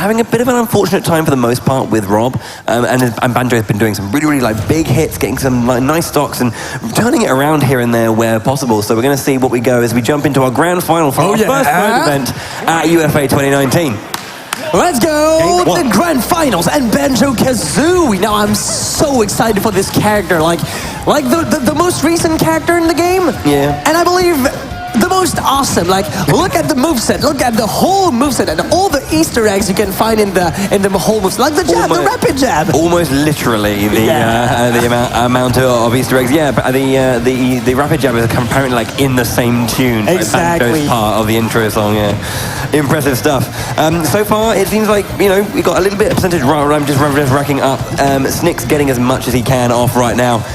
having a bit of an unfortunate time for the most part with Rob, and Banjo has been doing some really, really like big hits, getting some like nice stocks and turning it around here and there where possible. So we're going to see what we go as we jump into our grand final for our first road event at UFA 2019. Let's go! The grand finals and Banjo-Kazooie. Now I'm so excited for this character, like the most recent character in the game. Yeah. And I believe the most awesome. Like, look at the moveset, look at the whole moveset and all the Easter eggs you can find in the whole moveset. Like the jab, the rapid jab. Almost literally the amount of Easter eggs. Yeah, but the rapid jab is apparently like in the same tune. Exactly. Banjo's part of the intro song. Yeah, impressive stuff. So far, it seems like we got a little bit of percentage. I'm just racking up. SNIXX getting as much as he can off right now.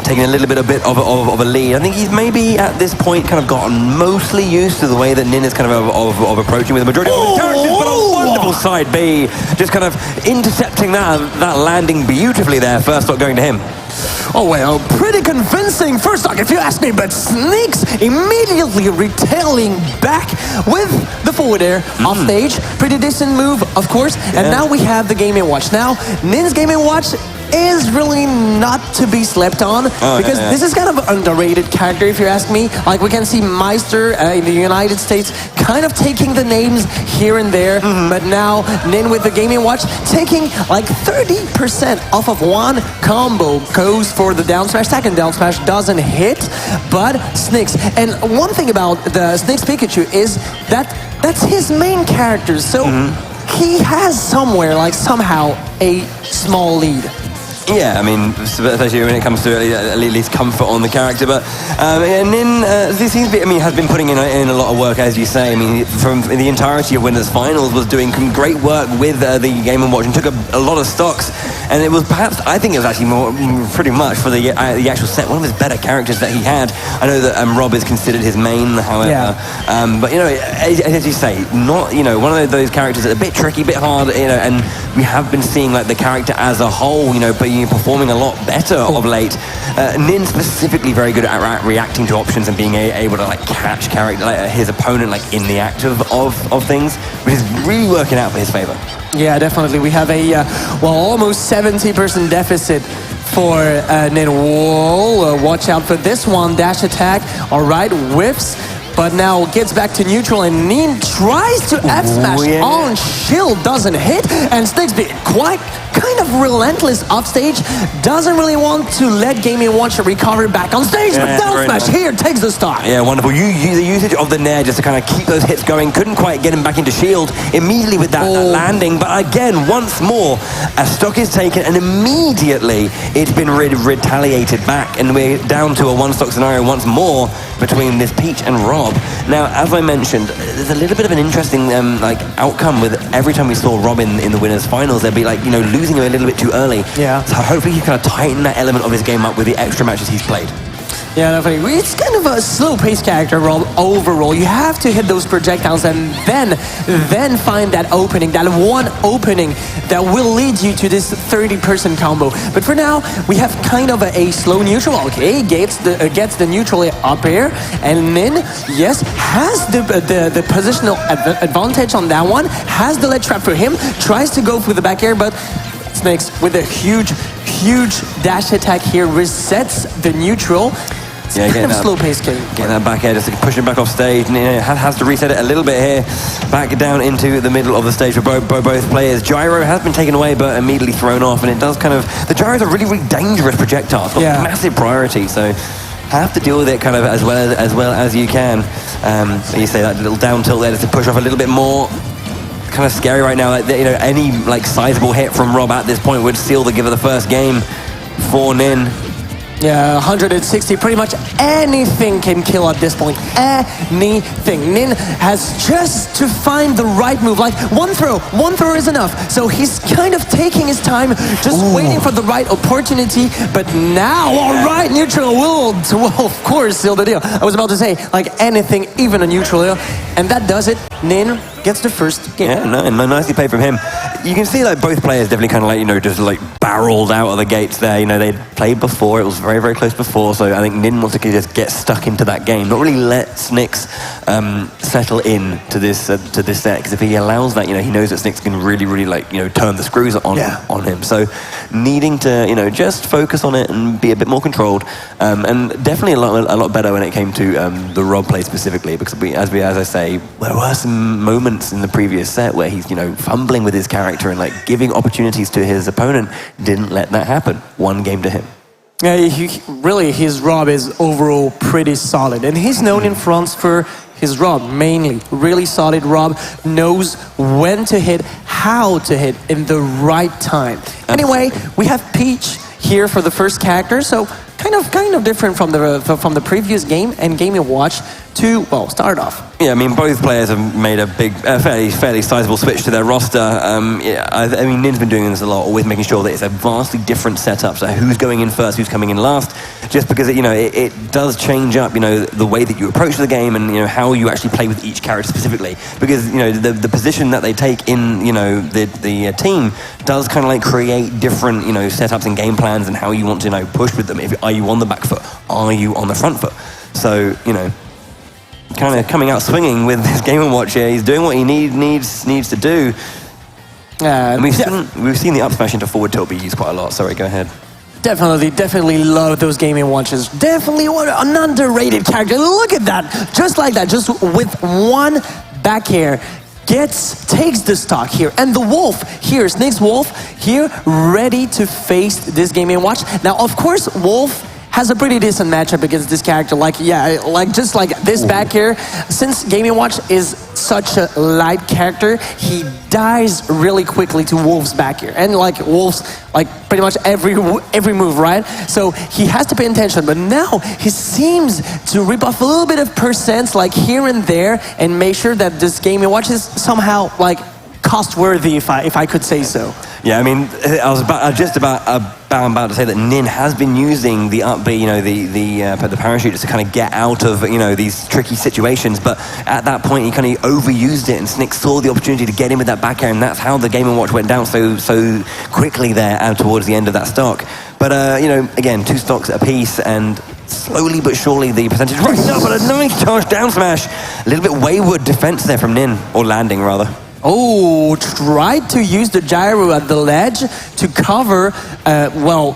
Taking a little bit of a lead. I think he's maybe at this point kind of gotten mostly used to the way that Nin is kind of approaching with the majority of the characters, but a wonderful side B, just kind of intercepting that landing beautifully there. First stock going to him. Oh well, pretty convincing first stock if you ask me, but SNIXX immediately retailing back with the forward air off stage. Pretty decent move, of course. Yeah. And now we have the Game & Watch. Now, Nin's Game & Watch is really not to be slept on because this is kind of an underrated character if you ask me. Like we can see Meister in the United States kind of taking the names here and there, but now Nin with the Game & Watch taking like 30% off of one combo goes for the down smash. Second down smash doesn't hit, but SNIXX. And one thing about the SNIXX Pikachu is that that's his main character, so he has somewhere, like somehow, a small lead. Yeah, I mean, especially when it comes to at least comfort on the character. But Nin, this seems to be, has been putting in a lot of work, as you say. I mean, from the entirety of Winners Finals, was doing some great work with the Game & Watch and took a lot of stocks. And it was perhaps, I think it was actually pretty much for the actual set, one of his better characters that he had. I know that Rob is considered his main, however. Yeah. But, as you say, not, one of those characters that's a bit tricky, a bit hard, and we have been seeing like the character as a whole, but performing a lot better of late. Nin specifically very good at reacting to options and being able to like catch his opponent like in the act of things, which is really working out for his favor. Yeah, definitely. We have a almost 70% deficit for Nin. Whoa, watch out for this one. Dash attack. All right, whiffs. But now gets back to neutral and Nin tries to F-smash on shield, doesn't hit, and SNIXX quite kind of relentless off stage, doesn't really want to let Game & Watch recover back on stage, but down smash here takes the stock. Yeah, wonderful. The usage of the Nair just to kind of keep those hits going, couldn't quite get him back into shield immediately with that landing, but again, once more, a stock is taken and immediately it's been retaliated back, and we're down to a one-stock scenario once more between this Peach and Rob. Now, as I mentioned, there's a little bit of an interesting outcome with every time we saw Rob in the Winners Finals, there'd be like, losing him a little bit too early. Yeah. So hopefully he kind of tighten that element of his game up with the extra matches he's played. Yeah, definitely. It's kind of a slow-paced character overall. You have to hit those projectiles and then find that opening, that one opening that will lead you to this 30% combo. But for now, we have kind of a slow neutral. Okay, gets the neutral up air, and Nin, yes, has the positional advantage on that one. Has the ledge trap for him. Tries to go for the back air, but SNIXX with a huge dash attack here resets the neutral. Yeah, kind of slow-paced game. Getting that back air, just pushing back off stage, and has to reset it a little bit here. Back down into the middle of the stage for both players. Gyro has been taken away, but immediately thrown off, and it does kind of... The gyro is a really, really dangerous projectile. It's got massive priority, so have to deal with it kind of as well as you can. You say that little down tilt there just to push off a little bit more. Kind of scary right now. Like, any like sizable hit from Rob at this point would seal the give of the first game for Nin. Yeah, 160, pretty much anything can kill at this point. Anything. Nin has just to find the right move. Like, one throw is enough. So he's kind of taking his time, just waiting for the right opportunity. But now, all right, neutral will, of course, seal the deal. I was about to say, like anything, even a neutral deal. And that does it. Nin gets the first game. Yeah, nicely played from him. you can see like both players definitely kind of like, you know, just like barreled out of the gates there. You know, they'd played before. It was very, very close before. So I think Nin wants to just get stuck into that game, not really let SNIXX settle in to this set. Because if he allows that, you know, he knows that SNIXX can really, really like, you know, turn the screws on him. So needing to, you know, just focus on it and be a bit more controlled. And definitely a lot better when it came to the Rob play specifically, because as I say, there were some moments in the previous set where he's, you know, fumbling with his character and like giving opportunities to his opponent. Didn't let that happen. One game to him. Yeah, really, his Rob is overall pretty solid, and he's known in France for his Rob mainly. Really solid Rob, knows when to hit, how to hit in the right time. Anyway, we have Peach here for the first character, so kind of different from the previous game and Game & Watch to, well, start off. Yeah, I mean, both players have made a big, fairly sizable switch to their roster. Yeah, I mean, Nin's been doing this a lot, always making sure that it's a vastly different setup. So who's going in first, who's coming in last, just because it does change up, you know, the way that you approach the game and, you know, how you actually play with each character specifically. Because, you know, the position that they take in, you know, the team does kind of like create different, you know, setups and game plans and how you want to, you know, push with them. Are you on the back foot? Are you on the front foot? So, you know, kind of coming out swinging with this Game & Watch here. He's doing what he needs to do. And we've seen the up smash into forward tilt be used quite a lot. Sorry, go ahead. Definitely love those Game & Watches. Definitely an underrated character. Look at that. Just like that, just with one back air. Takes the stock here. And the Wolf here, SNIXX Wolf here, ready to face this Game & Watch. Now, of course, Wolf has a pretty decent matchup against this character. Just like this back here, since Game & Watch is such a light character, he dies really quickly to Wolf's back here. And like Wolf's, like pretty much every move, right? So he has to pay attention, but now he seems to rip off a little bit of percents like here and there and make sure that this Game & Watch is somehow like cost-worthy, if I could say so. Yeah, I mean, I was just about to say that Nin has been using the up B, you know, the parachute just to kind of get out of, you know, these tricky situations. But at that point, he kind of overused it, and SNIXX saw the opportunity to get in with that back air, and that's how the Game & Watch went down so quickly there towards the end of that stock. But you know, again, 2 stocks apiece, and slowly but surely the percentage rising up. But a nice charge down smash, a little bit wayward defense there from Nin, or landing rather. Oh, tried to use the gyro at the ledge to cover,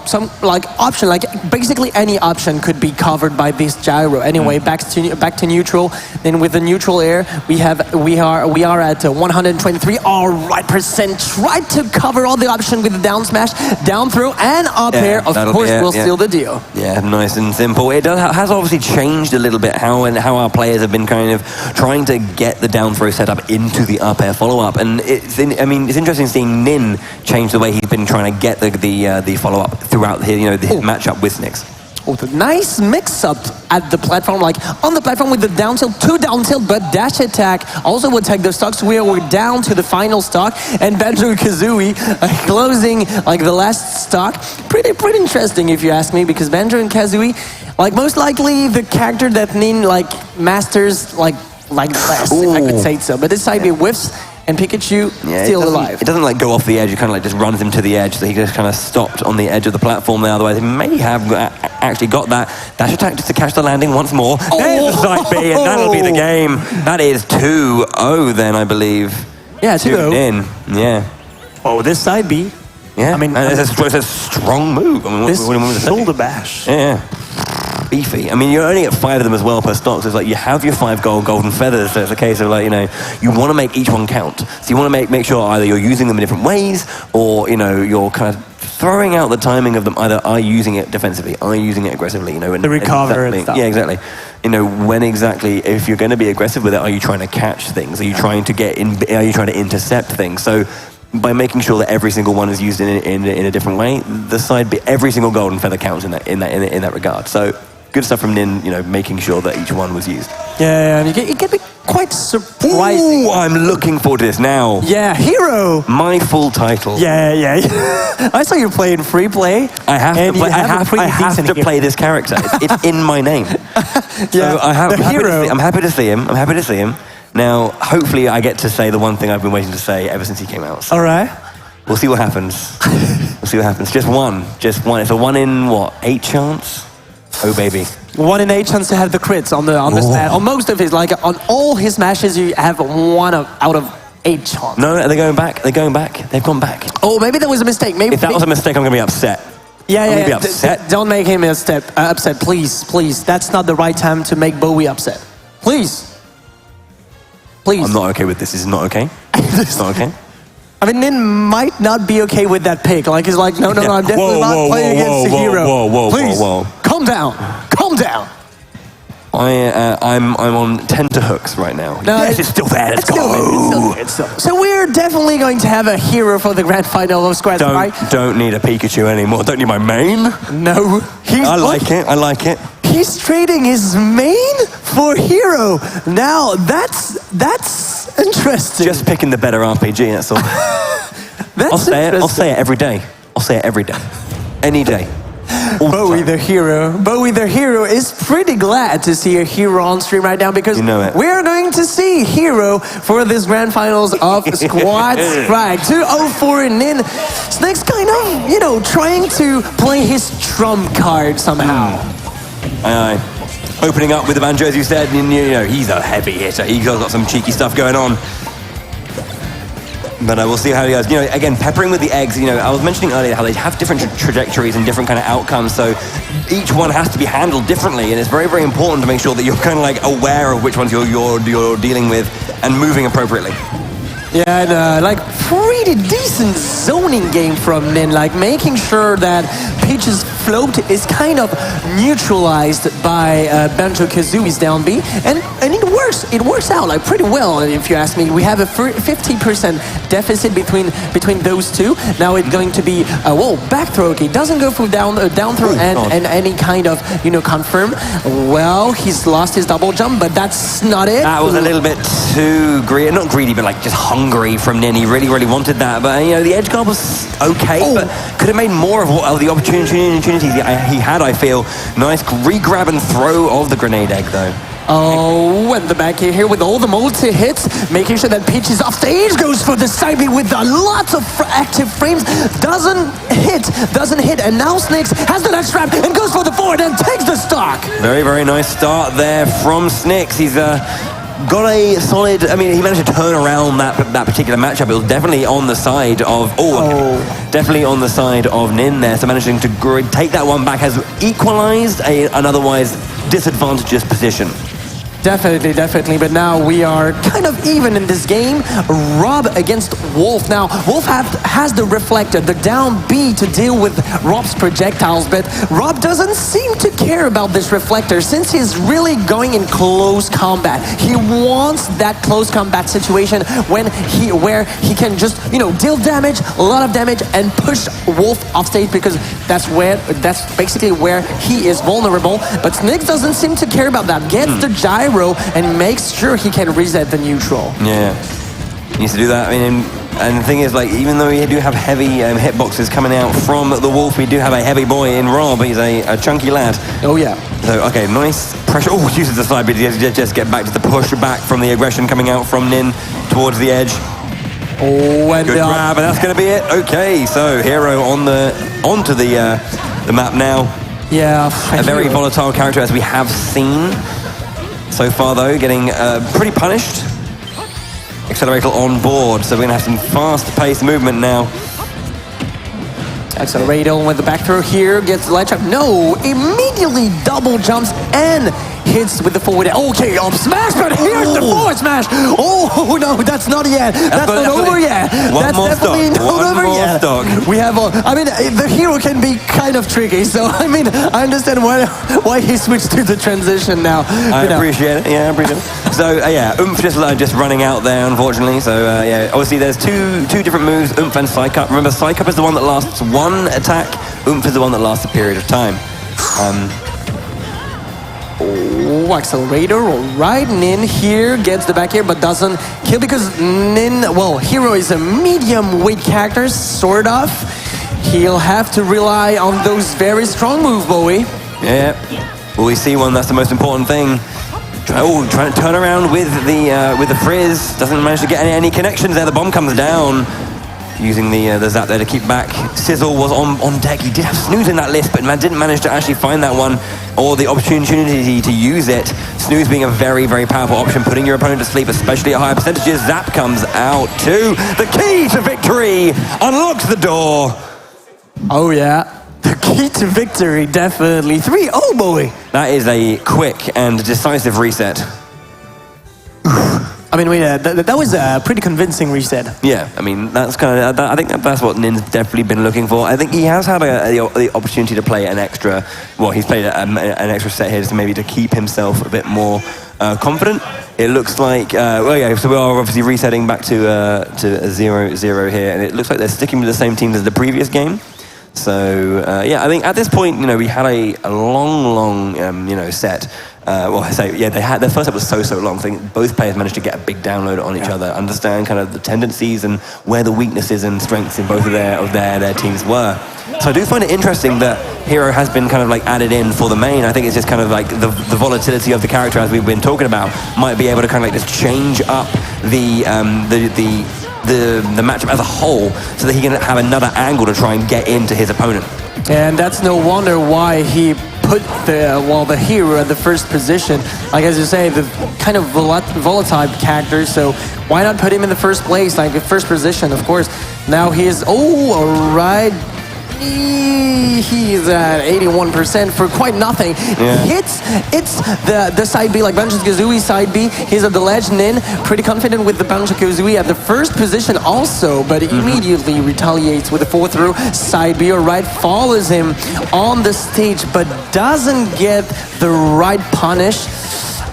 some like option, like basically any option could be covered by this gyro. Anyway, back to neutral. Then with the neutral air, we are at 123. All right, percent. Tried to cover all the option with the down smash, down throw, and up air. Of course, will seal the deal. Yeah, nice and simple. It has obviously changed a little bit how our players have been kind of trying to get the down throw setup into the up air follow-up. And it's interesting seeing Nin change the way he's been trying to get the follow-up throughout his matchup with SNIXX. Oh, the nice mix-up at the platform, like on the platform with the down tilt, 2 down tilt, but dash attack also would take the stocks. We're down to the final stock, and Banjo-Kazooie closing like the last stock. Pretty interesting if you ask me, because Banjo-Kazooie, like most likely the character that Nin like masters like less, if I could say so. But this side be whiffs, and Pikachu still alive. It doesn't like go off the edge, it kind of like just runs him to the edge, so he just kind of stopped on the edge of the platform there. Otherwise he may have actually got that dash attack just to catch the landing once more. There's the side B, and that'll be the game. That is 2-0 then, I believe. Yeah, 2-0. Yeah. Oh, this side B. Yeah, I mean, it's a strong move. I mean, this shoulder bash. Yeah. Beefy. I mean, you're only at 5 of them as well per stock, so it's like you have your 5 golden feathers, so it's a case of like, you know, you want to make each one count. So you want to make sure either you're using them in different ways, or, you know, you're kind of throwing out the timing of them. Either are you using it defensively, are you using it aggressively, you know, and the recover and stuff. Yeah, exactly. You know, when exactly, if you're going to be aggressive with it, are you trying to catch things? Are you trying to are you trying to intercept things? So by making sure that every single one is used in a different way, the side B, every single golden feather counts in that regard. So good stuff from Nin, you know, making sure that each one was used. Yeah, it can be quite surprising. Ooh, I'm looking forward to this now. Yeah, hero. My full title. Yeah. I saw you play in free play. I have to play. I have to play this character. It's in my name. So I'm happy to see him. Now, hopefully, I get to say the one thing I've been waiting to say ever since he came out. So. All right. We'll see what happens. We'll see what happens. Just one. It's a 1 in, what, 8 chance? Oh, baby. 1 in 8 chance to have the crits on the smash. On most of his, like on all his smashes, you have 1 out of 8 chance. No, they're going back. They're going back. They've gone back. Oh, maybe that was a mistake. Maybe if that was a mistake, I'm going to be upset. Yeah, I'm going to be upset. Don't make him upset, please, please. That's not the right time to make Bowie upset. Please. Please. I'm not okay with this. This is not okay. It's not okay. I mean, Nin might not be okay with that pick. Like, he's like, no, I'm definitely not playing against the hero. Please, calm down. Calm down. I'm on tenterhooks right now. No, yes, it's still there. Let's go. It's still. So we're definitely going to have a hero for the grand final of Squads, right? Don't need a Pikachu anymore. Don't need my main. No. I like it. I like it. He's trading his main for hero. Now, that's interesting. Just picking the better RPG, that's all. I'll say it every day. I'll say it every day. Any day. Bowie the hero is pretty glad to see a hero on stream right now because we're going to see hero for this grand finals of Squad Strike. 2-0-4 Nin. SNIXX kind of, trying to play his trump card somehow. Aye. Opening up with the banjo, as you said, he's a heavy hitter. He's got some cheeky stuff going on. But we'll see how he goes. Again, peppering with the eggs, I was mentioning earlier how they have different trajectories and different kind of outcomes, so each one has to be handled differently, and it's very, very important to make sure that you're kind of like aware of which ones you're dealing with and moving appropriately. Yeah, and pretty decent zoning game from Nin, like making sure that Peach's float is kind of neutralized by Banjo-Kazooie's down B, and it works out like pretty well, if you ask me. We have a 50% deficit between those two. Now it's going to be back throw. Okay, doesn't go for down throw and any kind of confirm. Well, he's lost his double jump, but that's not it. That was a little bit too greedy, not greedy, but like just hungry from Nin. He really, really wanted that, but the edge guard was okay, but could have made more of the opportunities he had. I feel nice re-grab and throw of the grenade egg though. Oh, and the back here with all the multi-hits, making sure that Peach is off stage, goes for the side B with lots of active frames, doesn't hit, and now SNIXX has the next trap and goes for the forward and takes the stock. Very, very nice start there from SNIXX. He's got a solid, he managed to turn around that particular matchup. It was definitely on the side of, definitely on the side of Nin there, so managing to take that one back has equalized an otherwise disadvantageous position. Definitely, but now we are kind of even in this game. Rob against Wolf. Now, Wolf has the reflector, the down B to deal with Rob's projectiles, but Rob doesn't seem to care about this reflector since he's really going in close combat. He wants that close combat situation where he can just, deal damage, a lot of damage, and push Wolf off stage because that's basically where he is vulnerable. But SNIXX doesn't seem to care about that. Gets the gyro and makes sure he can reset the neutral. Yeah, he needs to do that. And the thing is, even though we do have heavy hitboxes coming out from the Wolf, we do have a heavy boy in Rob. He's a chunky lad. Oh yeah. So okay, nice pressure. Oh, uses the side, but he just get back to the push back from the aggression coming out from Nin towards the edge. Oh, and good grab, and that's going to be it. Okay, so hero onto the map now. Yeah, a very volatile character as we have seen. So far, though, getting pretty punished. Accelerator on board, so we're going to have some fast-paced movement now. Accelerator with the back throw here, gets the light trap. No, immediately double jumps and hits with the forward. Okay, up smash, but here's the forward smash. Oh, no, that's not yet. That's not over yet. That's definitely not over yet. We have, the hero can be kind of tricky, so, I understand why he switched to the transition now. I appreciate it, yeah, I appreciate it. So, Oomph just running out there, unfortunately. So, obviously there's two different moves, Oomph and Psych Up. Remember, Psych Up is the one that lasts one attack, Oomph is the one that lasts a period of time. Accelerator, all right. Nin here gets the back here, but doesn't kill because Nin, hero is a medium weight character, sort of. He'll have to rely on those very strong moves, Bowie. Yeah. Well, we see one, that's the most important thing. Trying to turn around with the frizz. Doesn't manage to get any connections there. The bomb comes down. using the zap there to keep back. Sizzle was on deck. He did have Snooze in that list, but didn't manage to actually find that one or the opportunity to use it. Snooze being a very, very powerful option, putting your opponent to sleep, especially at higher percentages. Zap comes out too. The key to victory unlocks the door. Oh yeah. The key to victory, definitely. 3-0, boy. That is a quick and decisive reset. I mean, that was a pretty convincing reset. Yeah, I mean, that's kind of, I think that's what Nin's definitely been looking for. I think he has had the opportunity to play an extra, well, he's played an extra set here to maybe to keep himself a bit more confident. It looks like, well, yeah, so we are obviously resetting back to a 0-0 here, and it looks like they're sticking with the same team as the previous game. So, yeah, I think at this point, you know, we had a long, you know, set. Well, I say, yeah, their first set was so long. I think both players managed to get a big download on each other, understand kind of the tendencies and where the weaknesses and strengths in both of their teams were. So I do find it interesting that Hero has been kind of like added in for the main. I think it's just kind of like the volatility of the character, as we've been talking about, might be able to kind of like just change up the matchup as a whole, so that he can have another angle to try and get into his opponent. And that's no wonder why he put the hero at the first position. Like as you say, the kind of volatile character, so why not put him in the first place, like the first position, of course. Now he is, alright. He's at 81% for quite nothing. Yeah. It's the side B, like Banjo-Kazooie side B. He's at the ledge. Nin, pretty confident with the Banjo-Kazooie at the first position also, but immediately retaliates with the 4-through. Side B, alright, follows him on the stage, but doesn't get the right punish.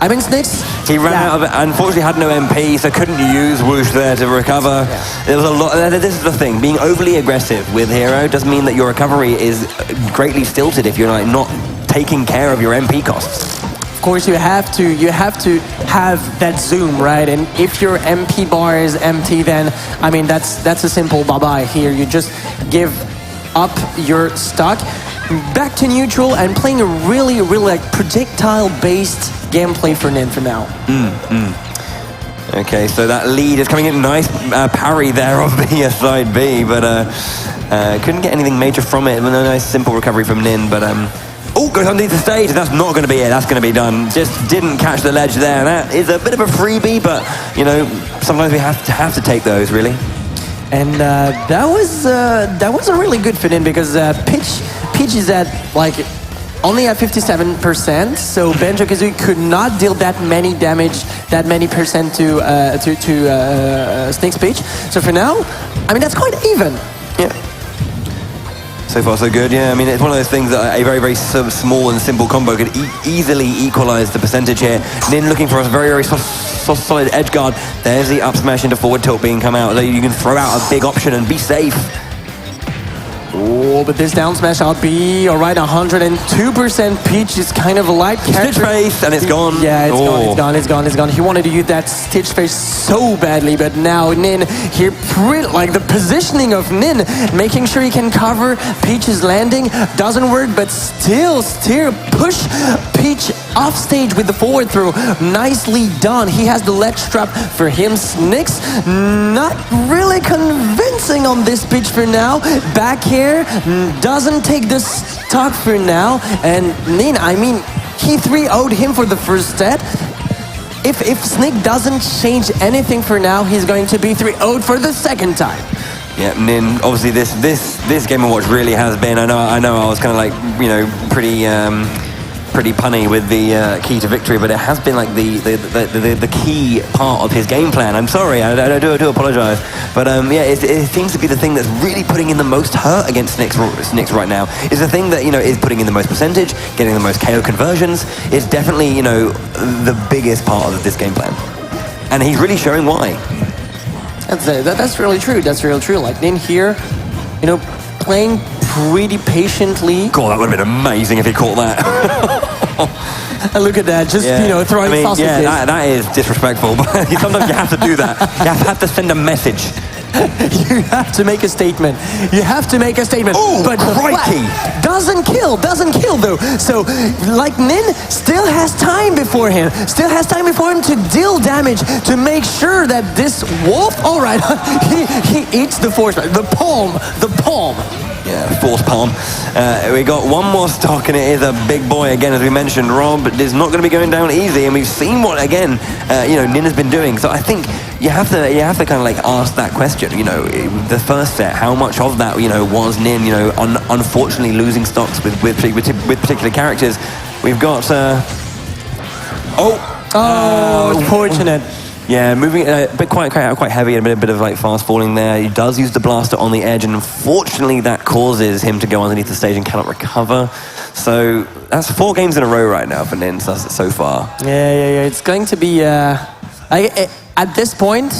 I mean, SNIXX. He ran out of it, unfortunately had no MP, so couldn't use Whoosh there to recover. Yeah. There was a lot. This is the thing, being overly aggressive with Hero does mean that your recovery is greatly stilted if you're like not taking care of your MP costs. Of course, you have to have that zoom, right? And if your MP bar is empty, then I mean that's a simple bye-bye here. You just give up your stock, back to neutral, and playing a really like projectile-based gameplay for Nin for now. Okay, so that lead is coming in. Nice parry there on the side B, but couldn't get anything major from it. A nice simple recovery from Nin, but oh, goes underneath the stage. That's not going to be it. That's going to be done. Just didn't catch the ledge there. That is a bit of a freebie, but you know, sometimes we have to take those, really. And that was a really good fit in, because Peach is at like only at 57%, so Banjo-Kazooie could not deal that many damage, that many percent to SNIXX Peach. So for now, I mean, that's quite even. Yeah. So far, so good. Yeah, I mean, it's one of those things that a very small and simple combo could easily equalize the percentage here. Nin looking for a very solid edge guard. There's the up smash into forward tilt being come out. So you can throw out a big option and be safe. Oh, but this down smash out B, alright, 102%. Peach is kind of a light character. Stitch face, and it's gone. Yeah, it's gone. He wanted to use that Stitch face so badly, but now Nin here, like the positioning of Nin, making sure he can cover Peach's landing, doesn't work, but still push Peach off stage with the forward throw. Nicely done. He has the ledge trap for him. SNIXX not really convincing on this pitch for now. Back here, doesn't take the stock for now. And Nin, I mean, he 3-0'd him for the first set. If SNIXX doesn't change anything for now, he's going to be 3-0'd for the second time. Yeah, Nin, obviously this Game & Watch really has been, I know I was kind of like, you know, pretty punny with the key to victory, but it has been like the key part of his game plan. I'm sorry, I do apologize, but yeah, it seems to be the thing that's really putting in the most hurt against SNIXX right now. Is the thing that, you know, is putting in the most percentage, getting the most KO conversions. It's definitely, you know, the biggest part of this game plan, and he's really showing why. That's really true. That's real true. Like Nin here, you know, playing pretty patiently. God, that would have been amazing if he caught that. And look at that, just, you know, throwing sausages. Yeah, that is disrespectful, but sometimes you have to do that. You have to send a message. You have to make a statement. You have to make a statement. Ooh, but the crikey. flag doesn't kill though. So, like, Nin still has time before him. Still has time before him to deal damage, to make sure that this wolf, all right, he eats the force, the palm. Yeah, force palm. We got one more stock, and it is a big boy again, as we mentioned. Rob is not going to be going down easy, and we've seen what again, Nin has been doing. So I think you have to kind of like ask that question. The first set, how much of that was Nin? Unfortunately losing stocks with particular characters. We've got. Unfortunate. Yeah, moving a bit quite heavy and a bit of like fast falling there. He does use the blaster on the edge, and unfortunately that causes him to go underneath the stage and cannot recover. So that's 4 games in a row right now for Nin so far. Yeah. It's going to be at this point,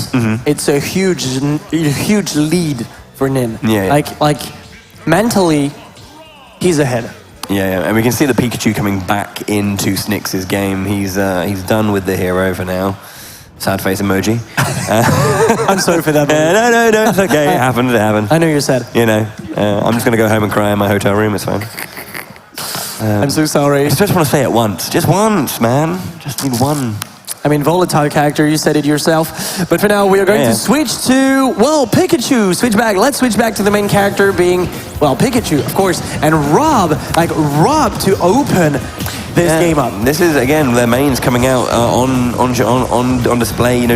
it's a huge lead for Nin. Yeah. Like mentally, he's ahead. Yeah, and we can see the Pikachu coming back into SNIXX's game. He's done with the hero for now. Sad face emoji. I'm sorry for that. No, it's okay. It happened. I know you're sad. I'm just going to go home and cry in my hotel room. It's fine. I'm so sorry. I just want to say it once. Just once, man. Just need one. I mean, volatile character, you said it yourself. But for now, we are going to switch to, Pikachu. Let's switch back to the main character being, Pikachu, of course. And Rob to open this game up. This is, again, their mains coming out on display,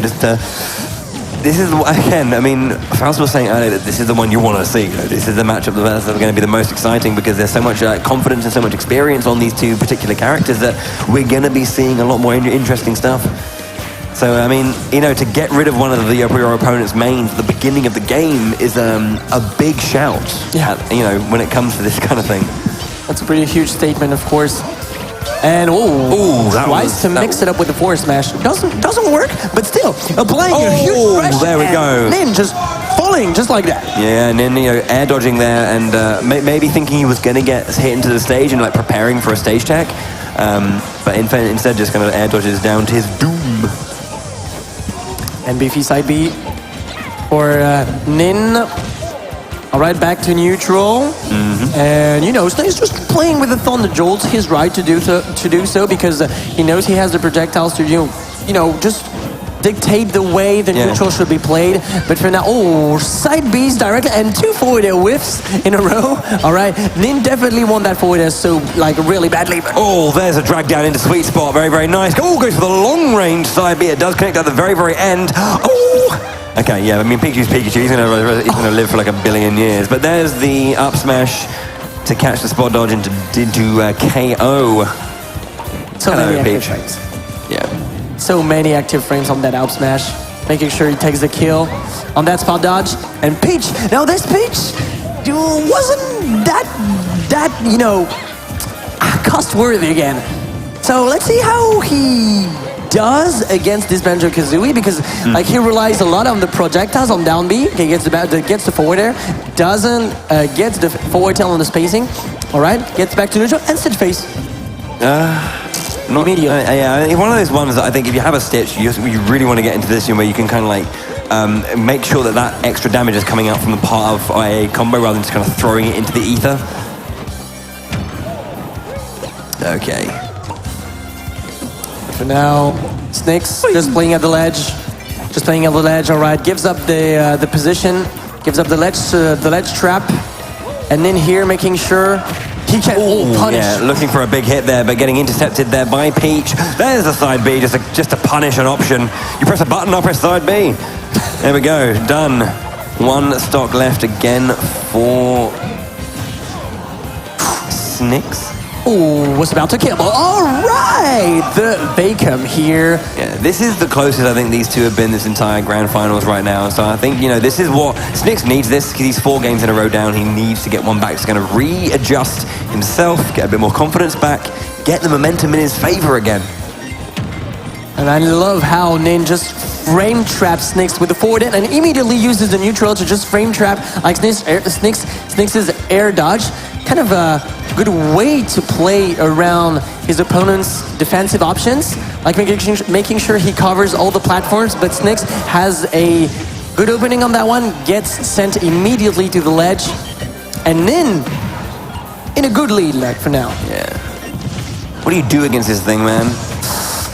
this is, again, I mean, Faust was saying earlier that this is the one you want to see. This is the matchup that's going to be the most exciting, because there's so much confidence and so much experience on these 2 particular characters that we're going to be seeing a lot more interesting stuff. So, I mean, to get rid of one of your opponent's mains at the beginning of the game is a big shout, when it comes to this kind of thing. That's a pretty huge statement, of course. And tries to mix it up with the force smash. Doesn't work, but still applying a huge pressure. There we go. Nin just falling just like that. Yeah, and then air dodging there, and maybe thinking he was going to get hit into the stage and like preparing for a stage tech, but instead just kind of air dodges down to his doom. And beefy side B for Nin. All right, back to neutral. And, SNIXX just playing with the Thunder Jolts. He's right to do so because he knows he has the projectiles to, just dictate the way the neutral should be played. But for now, side B's directly, and 2 forward air whiffs in a row. All right, Nin definitely won that forward air really badly. There's a drag down into sweet spot. Very, very nice. Goes for the long range side B. It does connect at the very, very end. Okay, yeah, I mean, Pikachu's Pikachu. He's gonna live for like a billion years. But there's the up smash to catch the spot dodge into KO. So many active frames. Yeah. So many active frames on that up smash. Making sure he takes the kill on that spot dodge. And Peach. Now this Peach wasn't that cost worthy again. So let's see how he does against this Banjo-Kazooie, because he relies a lot on the projectiles on down B. He gets the forward air, doesn't gets the forward tail on the spacing. All right, gets back to neutral and Stitch face. Immediately. One of those ones that I think if you have a Stitch, you really want to get into this where you can kind of like make sure that extra damage is coming out from the part of a combo rather than just kind of throwing it into the ether. Okay. For now, SNIXX just playing at the ledge. All right, gives up the position, gives up the ledge trap, and then here making sure he can punish. Yeah, looking for a big hit there, but getting intercepted there by Peach. There's the side B, just to punish an option. You press a button, I'll press side B. There we go, done. 1 stock left again for SNIXX. Was about to kill. All right, they come here. Yeah, this is the closest I think these 2 have been this entire grand finals right now. So I think this is what SNIXX needs. He's 4 games in a row down. He needs to get one back. He's going to readjust himself, get a bit more confidence back, get the momentum in his favor again. And I love how Nin just frame traps SNIXX with the forward end and immediately uses the neutral to just frame trap like SNIXX's air dodge. Kind of a good way to play around his opponent's defensive options, like making sure he covers all the platforms, but SNIXX has a Good opening on that one, gets sent immediately to the ledge. And Nin in a good lead like for now. Yeah. What do you do against this thing, man?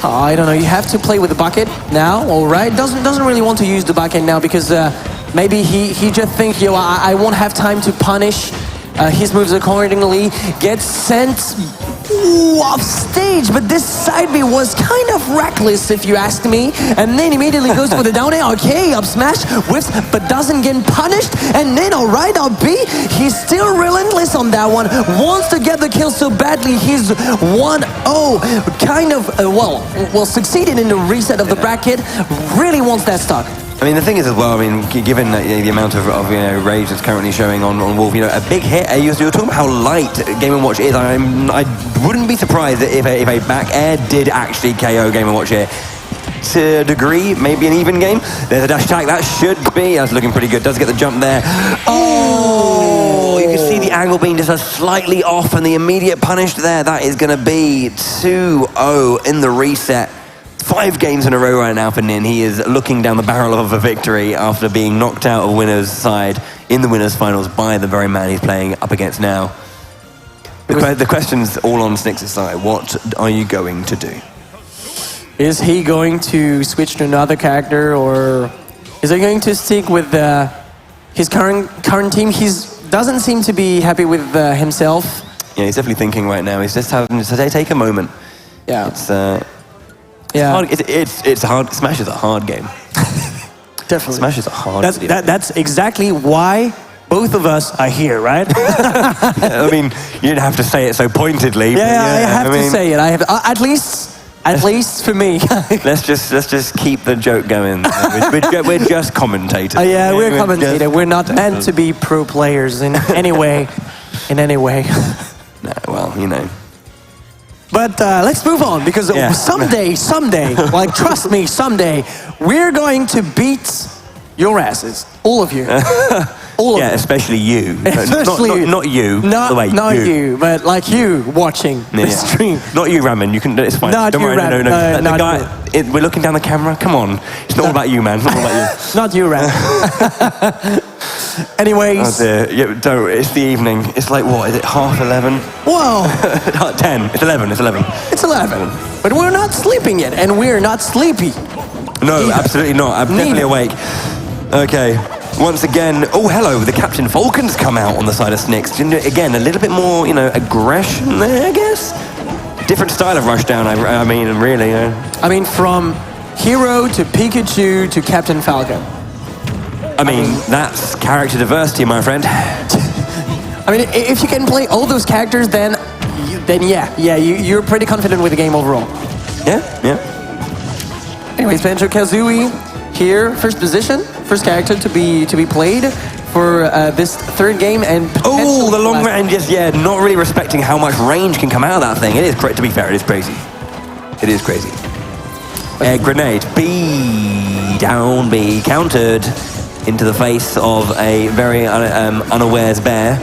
I don't know, you have to play with the bucket now, all right? Doesn't really want to use the bucket now because maybe he just thinks, yo, I won't have time to punish his moves accordingly. Gets sent off stage, but this side B was kind of reckless if you ask me. And then immediately goes for the down air. Okay, up smash, whiffs, but doesn't get punished. And then alright, up B, he's still relentless on that one. Wants to get the kill so badly. He's 1-0, kind of, well, succeeded in the reset of the bracket. Really wants that stock. I mean, the thing is as well, I mean, given the amount of rage that's currently showing on Wolf, a big hit, you're talking about how light Game & Watch is. I wouldn't be surprised if a back air did actually KO Game & Watch here. To a degree, maybe an even game. There's a dash attack, that's looking pretty good. Does get the jump there. Oh, you can see the angle being just a slightly off and the immediate punish there. That is going to be 2-0 in the reset. 5 games in a row right now for Nin. He is looking down the barrel of a victory after being knocked out of winner's side in the winners finals by the very man he's playing up against now. The question's all on SNIXX's side. What are you going to do? Is he going to switch to another character, or is he going to stick with his current team? He doesn't seem to be happy with himself. Yeah, he's definitely thinking right now. He's just having to take a moment. Yeah. Yeah, it's hard. Smash is a hard game. Definitely. Smash is a hard game. That's exactly why both of us are here, right? I mean, you didn't have to say it so pointedly. Yeah, I have to say it. I have at least for me. let's just keep the joke going. We're just commentators. Yeah, we're commentators. We're not meant to be pro players in any way. In any way. No, well, But let's move on, because someday, like trust me, someday, we're going to beat your asses. All of you. All of you. Especially you. Especially not you. Not you, but like you watching the stream. Not you, Ramen. You can. It's fine. Not Don't you, worry. Ramen. No. Not the guy. We're looking down the camera. Come on. It's not all about you, man. It's not all about you. Not you, Ramen. Anyways. Oh dear. Yeah, it's the evening. It's like, what, is it 11:30? Whoa. 10. It's 11. It's 11. It's 11. But we're not sleeping yet, and we're not sleepy. No, either. Absolutely not. I'm definitely awake. Okay. Once again, oh, hello, the Captain Falcon's come out on the side of SNIXX. Again, a little bit more, aggression there, I guess? Different style of rushdown, I mean, really. I mean, from Hero to Pikachu to Captain Falcon. I mean, that's character diversity, my friend. I mean, if you can play all those characters, then you're pretty confident with the game overall. Yeah. Anyways, Banjo-Kazooie here, first position, first character to be played for this third game, and oh, the long range, not really respecting how much range can come out of that thing. It is, to be fair, it is crazy. It is crazy. Grenade, B, down B, countered into the face of a very unawares bear.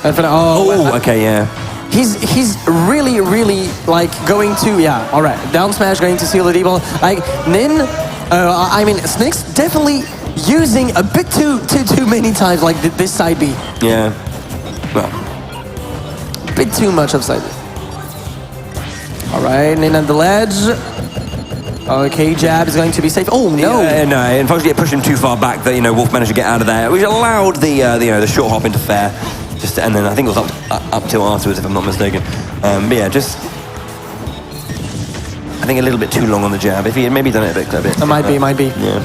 Okay, yeah. He's really like going to all right, down smash, going to seal the D-ball. Like Nin, I mean SNIXX definitely using a bit too many times like this side B. Yeah. Well, a bit too much of side B. All right, Nin on the ledge. Okay, jab is going to be safe. Oh no! No, unfortunately, it pushed him too far back. That Wolf managed to get out of there, which allowed the short hop into fair. And then I think it was up till afterwards, if I'm not mistaken. But yeah, just I think a little bit too long on the jab. If he had maybe done it a bit. It might be. Yeah.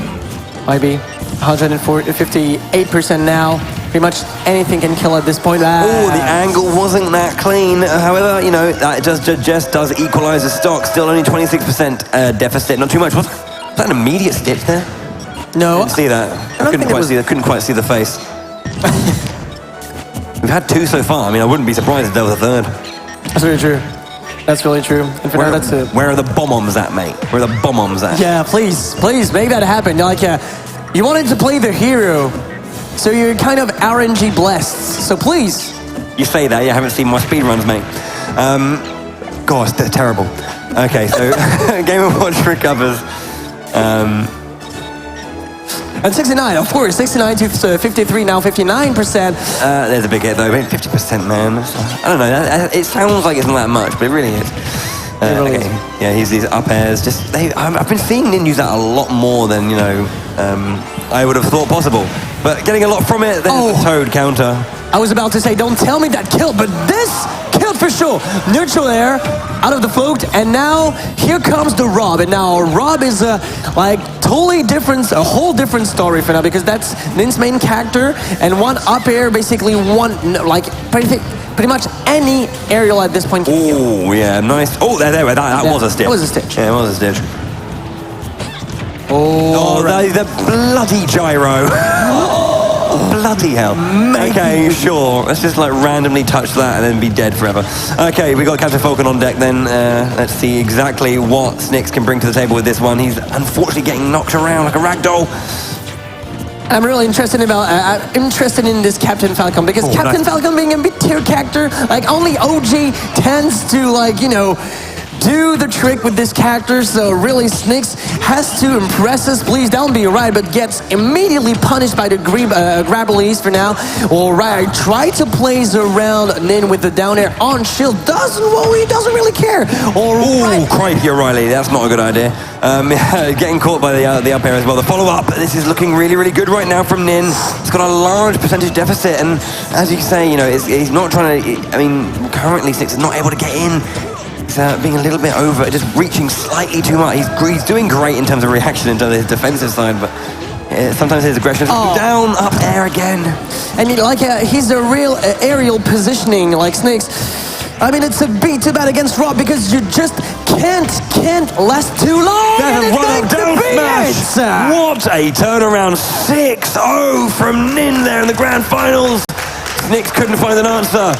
Might be. 158% now. Pretty much anything can kill at this point. Oh, the angle wasn't that clean. However, that just does equalize the stock. Still only 26% deficit. Not too much. Was that an immediate stitch there? No. I didn't see that. I couldn't quite see the face. We've had 2 so far. I mean, I wouldn't be surprised if there was a third. That's really true. That's really true. And for now, that's it. Where are the bomb-oms at, mate? Where are the bomb-oms at? Yeah, please, make that happen. Like, you wanted to play the hero, so you're kind of RNG blessed. So please. You say that. You haven't seen my speedruns, mate. Gosh, they're terrible. Okay, so Game & Watch recovers. And 69, of course, 69 to 53, now 59%. There's a big hit though, 50%, man. I don't know, it sounds like it's not that much, but it really is. Really is. Yeah, these up airs, I've been seeing Nin use that a lot more than, you know, I would have thought possible. But getting a lot from it, there's the Toad counter. I was about to say, don't tell me that killed, but this killed for sure. Neutral air out of the float, and now here comes the Rob. And now Rob is like totally different, a whole different story for now, because that's Nin's main character, and one up air, basically one, like pretty much any aerial at this point. Oh, yeah, nice. Oh, there, that was a stitch. That was a stitch. Yeah, it was a stitch. Oh, right. the bloody gyro. Bloody hell. Okay, sure. Let's just like randomly touch that and then be dead forever. Okay, we got Captain Falcon on deck then. Let's see exactly what SNIXX can bring to the table with this one. He's unfortunately getting knocked around like a ragdoll. I'm really interested in this Captain Falcon, because Captain Falcon being a mid-tier character, like only OG tends to, like, you know, do the trick with this character. So really SNIXX has to impress us. Please don't be right, but gets immediately punished by the Aubervilliers for now. Alright, try to plays around Nin with the down air on shield. He doesn't really care. Oh, crikey, O'Reilly, that's not a good idea. Getting caught by the up air as well. The follow-up, this is looking really, really good right now from Nin. He's got a large percentage deficit, and as you say, you know, he's not trying to, I mean, currently SNIXX is not able to get in. He's being a little bit over, just reaching slightly too much. He's doing great in terms of reaction in terms of his defensive side, but sometimes his aggression is down, up air again. And he's a real aerial positioning, like SNIXX. I mean, it's a bit too bad against Rob, because you just can't last too long. Down smash. What a turnaround. 6-0 from Nin there in the grand finals. SNIXX couldn't find an answer.